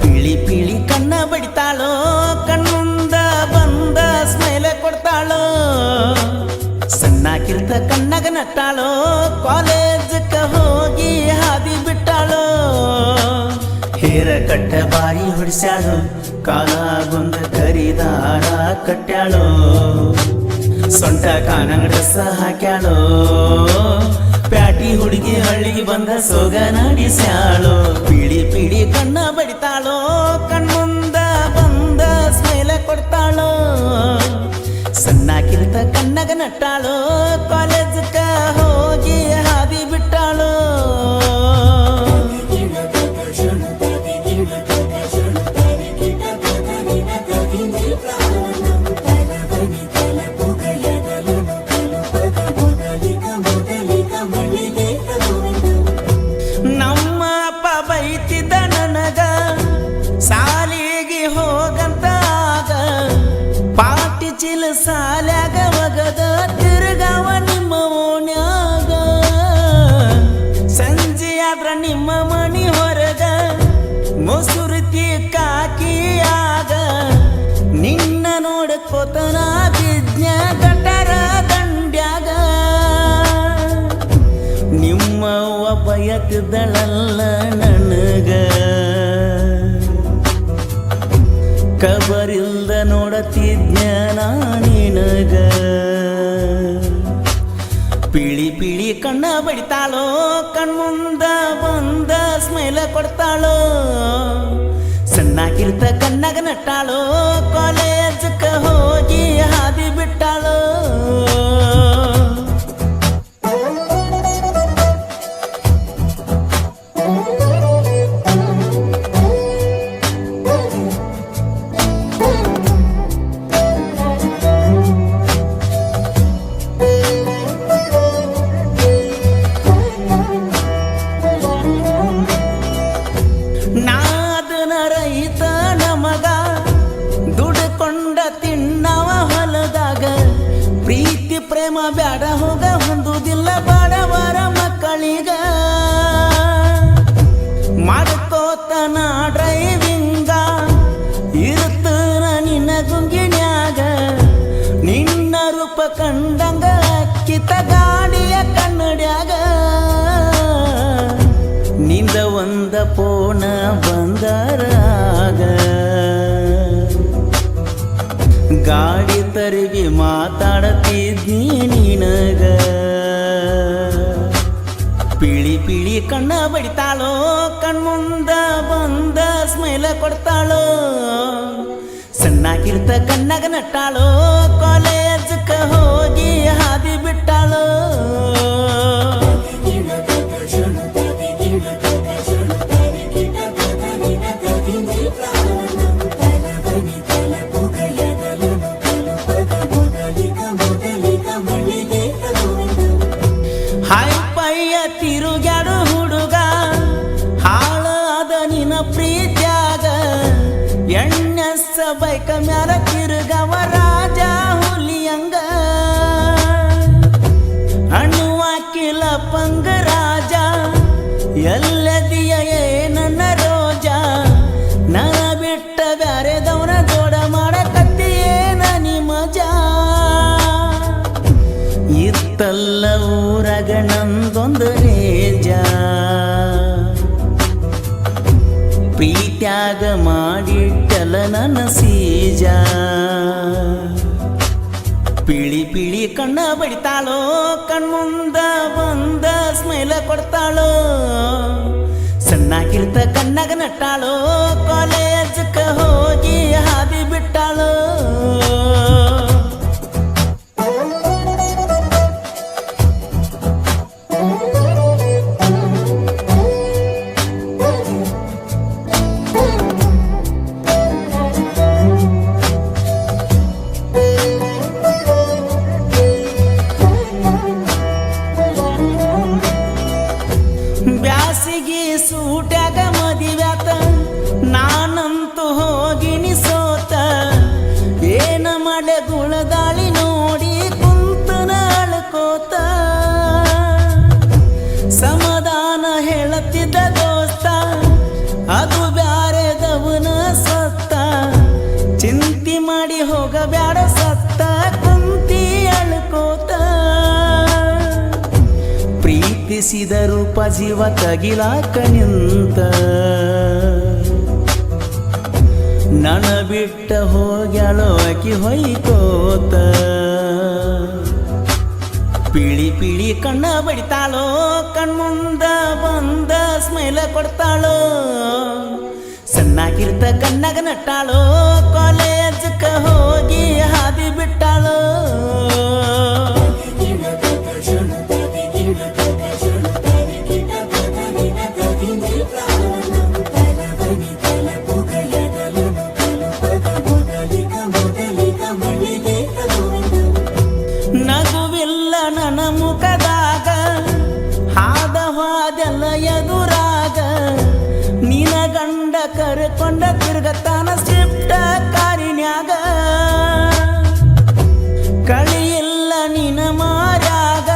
ಪಿಳಿ ಪಿಳಿ ಕಣ್ಣ ಬಡಿತಾಳೋ, ಕಣ್ಮುಂದ ಬಂದ ಸ್ಮೈಲೆ ಕೊಡ್ತಾಳೋ, ಸಣ್ಣಾಕಿರ್ತ ಕಣ್ಣಗ ನಟ್ಟಾಳೋ, ಕಾಲೇಜಕ್ಕ ಹೋಗಿ ಹಾದಿ ಬಿಟ್ಟಾಳೋ, ಹೇರ ಕಟ್ಟ ಬಾರಿ ಹೊಡಿಸ್ಯಾಳು, ಕಾಲಾಗೊಂದ ಕರಿದಾರ ಕಟ್ಟ್ಯಾಳೋ, ಸೊಂಟ ಕಾನಂಗಡಸ ಹಾಕ್ಯಾಳೋ, ಪ್ಯಾಟಿ ಹುಡುಗಿ ಹಳ್ಳಿಗೆ ಬಂದ ಸೋಗ ನಡೆಸ್ಯಾಳೋ. ಪಿಳಿ ಪಿಳಿ ಕಣ್ಣ ಬಡಿತಾಳೋ, ಕಣ್ಮುಂದ ಬಂದ ಸ್ಮೈಲ ಕೊಡ್ತಾಳೋ, ಸಣ್ಣಾಕಿರ್ತ ಕಣ್ಣಗ ನಟ್ಟಾಳೋ, ಕಾಲೇಜಕ್ಕ ಹೋಗಿ ಹಾದಿ ಬಿಟ್ಟಾಳೋ. ನಮ್ಮ ಅಪ್ಪ ಬೈತಿದ್ದ ನನಗ ಸಾಲಿಗೆ ಹೋಗಂತ, ಆಗ ಪಾಟಿ ಚಿಲ ಸಾಲ್ಯಾಗ ಒಗದ ತಿರುಗವ ನಿಮ್ಮ ಓಣ್ಯಾಗ, ಸಂಜೆ ಆದ್ರ ನಿಮ್ಮ ಮನಿ ಹೊರಗ ಮೊಸುರುತಿ ಕಾಕಿಯಾಗ, ನಿನ್ನ ನೋಡ್ಕೋತನ ಬಿಜ್ಞ ಗಟರ ದಂಡ್ಯಾಗ, ನಿಮ್ಮವ್ವ ಬಯತಿದ್ದಳಲ್ಲ ನನಗ, ಕಬರಿಲ್ದ ನೋಡತಿದ್ನ ನಿನಗ. ಪಿಳಿ ಪಿಳಿ ಕಣ್ಣ ಬಡಿತಾಳೋ, ಕಣ್ಮುಂದ ಬಂದ ಸ್ಮೈಲ ಕೊಡ್ತಾಳೋ, ಸಣ್ಣಾಕಿರ್ತ ಕಣ್ಣಗ ನಟ್ಟಾಳೋ, ಕಾಲೇಜಕ್ಕ ಹೋಗಿ ಹಾದಿ ಬಿಟ್ಟಾಳೋ. ನಾದನ ರೈತ ನಮಗ ದುಡ್ಕೊಂಡ ತಿನ್ನವ ಹೊಲದಾಗ, ಪ್ರೀತಿ ಪ್ರೇಮ ಬ್ಯಾಡ ಹೋಗ ಹೊಂದುದಿಲ್ಲ ಬಡವರ ಮಕ್ಕಳಿಗ, ಮಾಡ್ಕೋತನ ಡ್ರೈವಿಂಗ ಇರುತ್ತನ ನಿನ್ನ ಗುಂಗಿನ್ಯಾಗ, ನಿನ್ನ ರೂಪ ಕಂಡಂಗ ಕಿತ ಗಾಡಿಯ ಕನ್ನಡ್ಯಾಗ, ನಿಂದ ಒಂದ ಪೋಣ ಬಂದರಾಗ, ಗಾಡಿ ತರಿಗೆ ಮಾತಾಡತಿದ್ನಿ ನಿನಗ. ಪಿಳಿ ಪಿಳಿ ಕಣ್ಣ ಬಡಿತಾಳೋ, ಕಣ್ಮುಂದ ಬಂದ ಸ್ಮೈಲ ಕೊಡ್ತಾಳೋ, ಸಣ್ಣಾಕಿರ್ತ ಕಣ್ಣಗ ನಟ್ಟಾಳೋ, ಕಾಲೇಜಕ್ಕ ಹೋಗಿ ಹಾದಿ ಬಿಟ್ಟಾಳೋ. ಹಾಯ್ ಪಯ್ಯ ತಿರುಗ್ಯಾಡು ಹುಡುಗ, ಹಾಳಾದ ನಿನ್ನ ಪ್ರೀತ್ಯಾಗ, ಎಣ್ಣೆಸ್ಸ ಬೈಕ ಮ್ಯಾಲ ತಿರುಗವ ರಾಜ ಹುಲಿಯಂಗ, ಹಣ್ಣುವಾಕಿಲ ಪಂಗ ರಾಜ, ಎಲ್ಲದಿಯ ನನ್ನ ರೋಜ, ನನ ಬಿಟ್ಟ ಬ್ಯಾರೆದವನ ಜೋಡ ಮಾಡಕತ್ತಿಯೇನ ನಿಮಜಾ, ಇತ್ತಲ್ಲ ಊರಗ ನಂದೊಂದು ರೇಜ, ಪ್ರೀತ್ಯಾಗ ಮಾಡಿಟ್ಟಲ ನನ್ನ ಸೀಜ. ಪಿಳಿ ಪಿಳಿ ಕಣ್ಣ ಬಡಿತಾಳೋ, ಕಣ್ಮುಂದ ಬಂದ ಸ್ಮೈಲ ಕೊಡ್ತಾಳೋ, ಸಣ್ಣಾಕಿರ್ತ ಕಣ್ಣಗ ನಟ್ಟಾಳೋ, ಕಾಲೇಜಕ್ಕ ಹೋಗಿ ಹಾದಿ ಬಿಟ್ಟಾಳೋ. ಚಿಂತಿ ಮಾಡಿ ಹೋಗಬ್ಯಾಡ ಸತ್ತ ಕುಂತಿ ಅಳ್ಕೋತ ಪ್ರೀತಿಸಿದ ರೂಪ ಜೀವ ತಗಿಲಾಕ ನಿಂತ ನನ ಬಿಟ್ಟ ಹೋಗ್ಯಾಳೋ ಆಕಿ ಹೊಯ್ಕೋತ ಪೀಳಿ ಪೀಳಿ ಕಣ್ಣ ಬಡಿತಾಳೋ ಕಣ್ಮುಂದ ಬಂದ ಸ್ಮೈಲ ಕೊಡ್ತಾಳೋ ಸಣ್ಣಾಗಿರ್ತ ಕಣ್ಣಾಗ ನಟ್ಟಾಳೋ ಕಾಲೇಜಕ್ಕ ಹೋಗಿ ಹಾದಿ ಬಿಟ್ಟಾಳೋ ನಗುವಿಲ್ಲ ನನ್ನ ಮುಖದಾಗ ಹಾದ ಹಾದೆಲ್ಲ ಎದುರಾಗ ನಿನ ಗಂಡ ಕರ್ಕೊಂಡ ತಿರುಗತಾನ ಶಿಫ್ಟ ಕಾರಿನ್ಯಾಗ ಕಳಿಯಿಲ್ಲ ನಿನ ಮಾರ್ಯಾಗ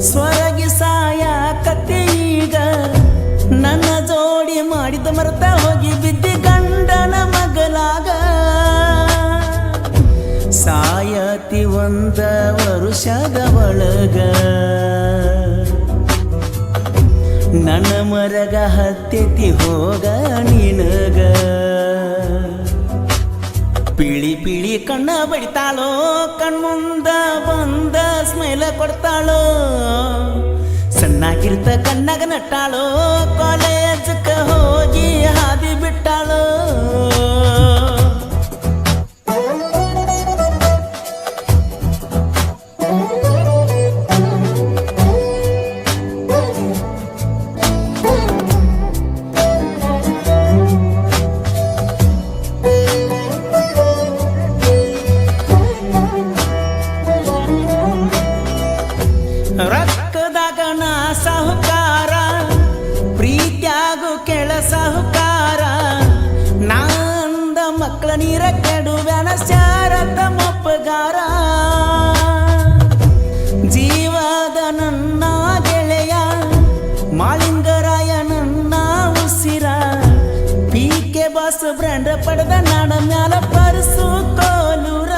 ಸ್ವರಗಿ ಸಾಯಕತ್ತಿ ಈಗ ನನ್ನ ಜೋಡಿ ಮಾಡಿದ ಮರ್ತ ಹೋಗಿ ಬಿದ್ದಿ ಗಂಡನ ಮಗಲಾಗ ಸಾಯತಿ ಒಂದ ವರುಷದ ಒಳಗ ನನ್ನ ಮರಗ ಹತ್ತೆತಿ ಹೋಗ ನಿನಗ ಪೀಳಿ ಪೀಳಿ ಕಣ್ಣ ಬಡಿತಾಳೋ ಕಣ್ಮುಂದ ಬಂದ ಸ್ಮೈಲ ಕೊಡ್ತಾಳೋ ಸಣ್ಣಾಗಿರ್ತ ಕಣ್ಣಾಗ ನಟ್ಟಾಳೋ ಕಾಲೇಜಕ್ಕ ಹೋಗಿ ಹಾದಿ ಬಿಟ್ಟಾಳೋ ರೊಕ್ಕದಾಗ ನಾ ಸಾಹುಕಾರ ಪ್ರೀತ್ಯಾಗು ಕೆಳ ಸಾಹುಕಾರ ನಾ ಅಂದ ಮಕ್ಕಳ ನೀರ ಕೆಡುವ್ಯಾನ ಶಾರದ ಮೊಪ್ಪಗಾರ ಜೀವದ ನನ್ನ ಗೆಳೆಯ ಮಾಳಿಂಗರಾಯ ನನ್ನ ಉಸಿರ ಪೀಕೆ ಬಾಸ್ ಬ್ರ್ಯಾಂಡ್ ಪಡೆದ ನಾಡ ಮ್ಯಾಲ ಪರ್ಸು ಕೋಲೂರ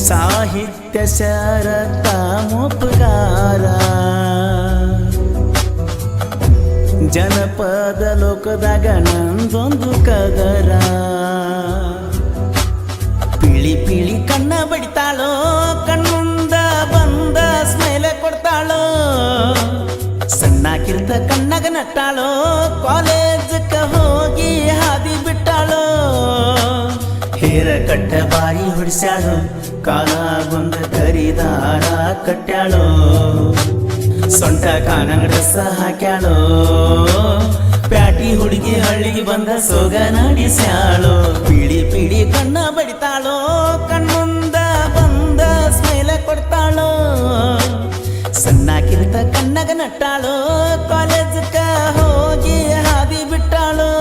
ಸಾಹಿತ್ಯ ಶರತ ಮೊಪ್ಪಗಾರ ಜನಪದ ಲೋಕದಾಗ ನಂದೊಂದು ಕದರ ಪೀಳಿ ಪೀಳಿ ಕಣ್ಣ ಬಡಿತಾಳೋ ಕಣ್ಮುಂದ ಬಂದ ಸ್ಮೈಲ ಕೊಡ್ತಾಳೋ ಸಣ್ಣಾಗಿರ್ತ ಕಣ್ಣಾಗ ನಟ್ಟಾಳೋ ಕಾಲೇಜಕ್ಕ ಹೋಗಿ ಹಾದಿ ಬಿಟ್ಟಾಳೋ ಹೇರ ಕಟ್ಟ ಬಾಯಿ ಹೊಡಿಸ್ಯಾಳೋ ಕಾಲಾಗೊಂದ ಕರಿದಾರ ಕಟ್ಟ್ಯಾಳೋ ಸೊಂಟ ಕಾನಂಗಡ ಹಾಕ್ಯಾಳೋ ಪ್ಯಾಟಿ ಹುಡುಗಿ ಹಳ್ಳಿಗೆ ಬಂದ ಸೋಗ ನಾಡಿಸ್ಯಾಳೋ ಪೀಳಿ ಪೀಳಿ ಕಣ್ಣ ಬಡಿತಾಳೋ ಕಣ್ಮುಂದ ಬಂದ ಸ್ಮೈಲ ಕೊಡ್ತಾಳೋ ಸಣ್ಣಾಗಿರ್ತ ಕಣ್ಣಾಗ ನಟ್ಟಾಳೋ ಕಾಲೇಜಕ್ಕ ಹೋಗಿ ಹಾದಿ ಬಿಟ್ಟಾಳೋ